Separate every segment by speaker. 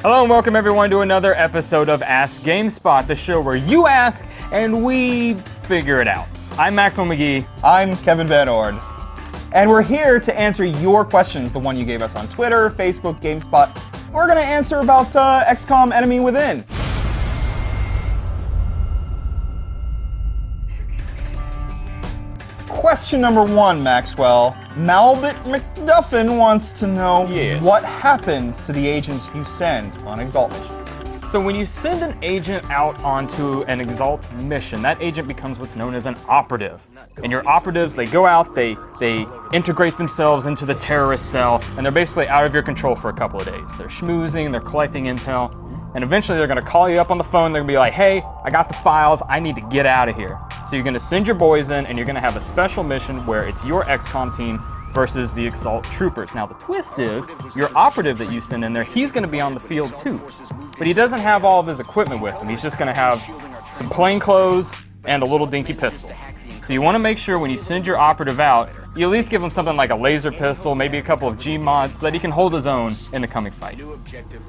Speaker 1: Hello and welcome everyone to another episode of Ask GameSpot, the show where you ask and we figure it out. I'm Maxwell McGee.
Speaker 2: I'm Kevin Van Ord. And we're here to answer your questions, the one you gave us on Twitter, Facebook, GameSpot. We're going to answer about XCOM Enemy Within. Question number 1, Maxwell. Malbit McDuffin wants to know what happens to the agents you send on EXALT missions.
Speaker 1: So when you send an agent out onto an EXALT mission, that agent becomes what's known as an operative. And your operatives, they go out, they integrate themselves into the terrorist cell, and they're basically out of your control for a couple of days. They're schmoozing, they're collecting intel, and eventually they're gonna call you up on the phone, they're gonna be like, hey, I got the files, I need to get out of here. So you're gonna send your boys in, and you're gonna have a special mission where it's your XCOM team versus the EXALT troopers. Now the twist is, your operative that you send in there, he's gonna be on the field too. But he doesn't have all of his equipment with him. He's just gonna have some plain clothes and a little dinky pistol. So you wanna make sure when you send your operative out, you at least give him something like a laser pistol, maybe a couple of G-mods, so that he can hold his own in the coming fight.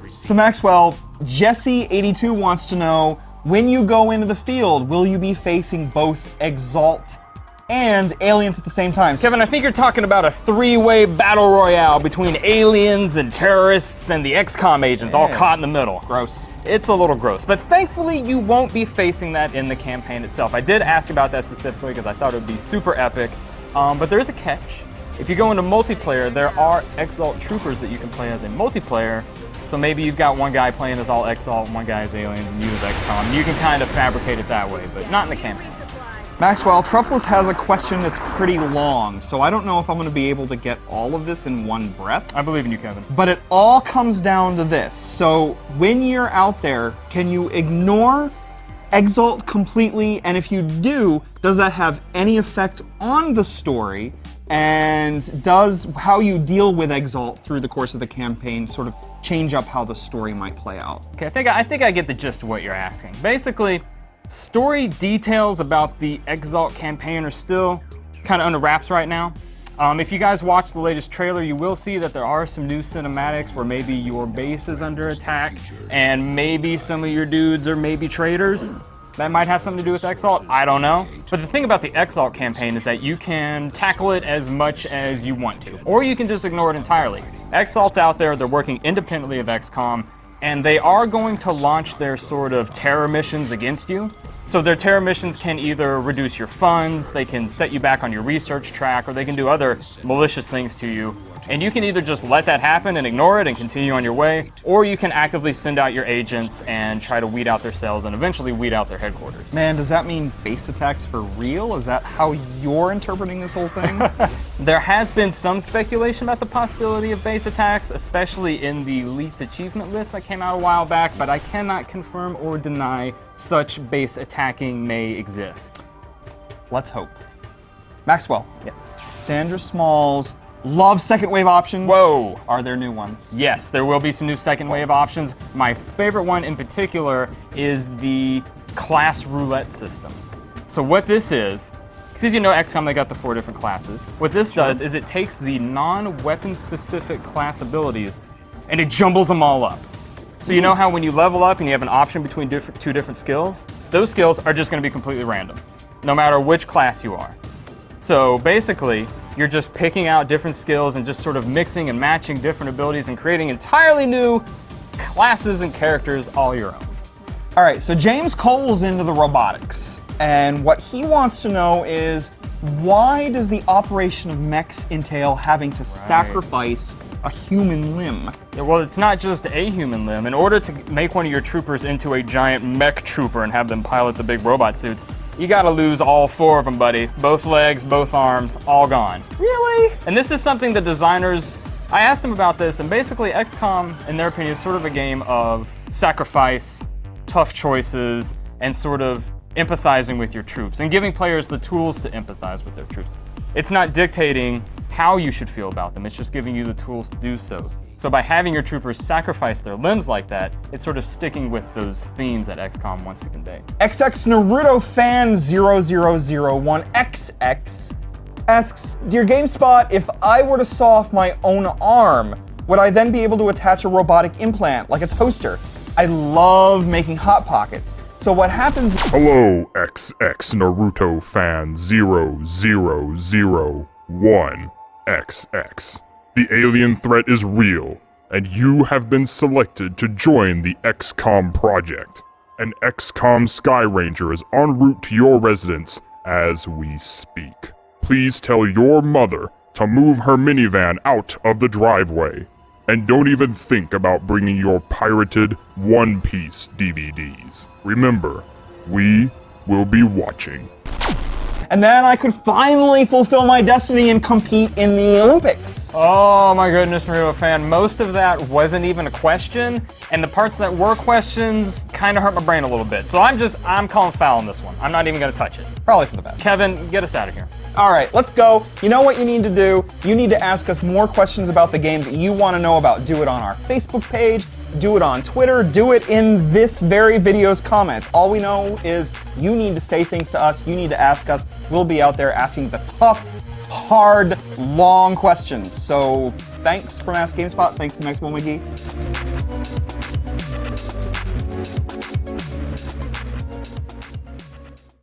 Speaker 2: So Maxwell, Jesse82 wants to know, when you go into the field, will you be facing both EXALT and aliens at the same time?
Speaker 1: Kevin, I think you're talking about a three-way battle royale between aliens and terrorists and the XCOM agents all caught in the middle.
Speaker 2: Gross.
Speaker 1: It's a little gross, but thankfully you won't be facing that in the campaign itself. I did ask about that specifically because I thought it would be super epic, but there is a catch. If you go into multiplayer, there are EXALT troopers that you can play as a multiplayer. So maybe you've got one guy playing as all EXALT, one guy as aliens, and you as XCOM. You can kind of fabricate it that way, but not in the campaign.
Speaker 2: Maxwell, Truffles has a question that's pretty long, so I don't know if I'm going to be able to get all of this in one breath.
Speaker 1: I believe in you, Kevin.
Speaker 2: But it all comes down to this. So when you're out there, can you ignore EXALT completely? And if you do, does that have any effect on the story? And does how you deal with EXALT through the course of the campaign sort of change up how the story might play out?
Speaker 1: Okay, I think I get the gist of what you're asking. Basically, story details about the EXALT campaign are still kind of under wraps right now. If you guys watch the latest trailer, you will see that there are some new cinematics where maybe your base is under attack and maybe some of your dudes are maybe traitors. That might have something to do with EXALT, I don't know. But the thing about the EXALT campaign is that you can tackle it as much as you want to, or you can just ignore it entirely. EXALT's out there, they're working independently of XCOM, and they are going to launch their sort of terror missions against you. So their terror missions can either reduce your funds, they can set you back on your research track, or they can do other malicious things to you. And you can either just let that happen and ignore it and continue on your way, or you can actively send out your agents and try to weed out their cells and eventually weed out their headquarters.
Speaker 2: Man, does that mean base attacks for real? Is that how you're interpreting this whole thing?
Speaker 1: There has been some speculation about the possibility of base attacks, especially in the leaked achievement list that came out a while back, but I cannot confirm or deny such base attacking may exist.
Speaker 2: Let's hope. Maxwell.
Speaker 1: Yes.
Speaker 2: Sandra Smalls loves second wave options.
Speaker 1: Whoa.
Speaker 2: Are there new ones?
Speaker 1: Yes, there will be some new second wave options. My favorite one in particular is the class roulette system. So what this is, because you know XCOM, they got the 4 different classes. What this does is it takes the non-weapon specific class abilities and it jumbles them all up. So you know how when you level up and you have an option between two different skills, those skills are just going to be completely random, no matter which class you are. So basically, you're just picking out different skills and just sort of mixing and matching different abilities and creating entirely new classes and characters all your own.
Speaker 2: All right, so James Cole's into the robotics, and what he wants to know is, why does the operation of mechs entail having to sacrifice a human limb?
Speaker 1: Yeah, well, it's not just a human limb. In order to make one of your troopers into a giant mech trooper and have them pilot the big robot suits, you gotta lose all 4 of them, buddy. Both legs, both arms, all gone.
Speaker 2: Really?
Speaker 1: And this is something the designers, I asked them about this, and basically XCOM, in their opinion, is sort of a game of sacrifice, tough choices, and sort of empathizing with your troops, and giving players the tools to empathize with their troops. It's not dictating how you should feel about them, it's just giving you the tools to do so. So by having your troopers sacrifice their limbs like that, it's sort of sticking with those themes that XCOM wants to convey.
Speaker 2: XX Naruto Fan 0001XX asks, Dear GameSpot, if I were to saw off my own arm, Would I then be able to attach a robotic implant, like a toaster? I love making Hot Pockets. So what happens...
Speaker 3: Hello, XX Naruto fan 0001XX. The alien threat is real, and you have been selected to join the XCOM project. An XCOM Sky Ranger is en route to your residence as we speak. Please tell your mother to move her minivan out of the driveway. And don't even think about bringing your pirated One Piece DVDs. Remember, we will be watching.
Speaker 2: And then I could finally fulfill my destiny and compete in the Olympics.
Speaker 1: Oh my goodness, Naruto fan. Most of that wasn't even a question, and the parts that were questions kind of hurt my brain a little bit. So I'm calling foul on this one. I'm not even going to touch it.
Speaker 2: Probably for the best.
Speaker 1: Kevin, get us out of here.
Speaker 2: All right, let's go. You know what you need to do? You need to ask us more questions about the games that you want to know about. Do it on our Facebook page, do it on Twitter, do it in this very video's comments. All we know is you need to say things to us, you need to ask us. We'll be out there asking the tough, hard, long questions. So thanks from Ask GameSpot. Thanks to Max McGee.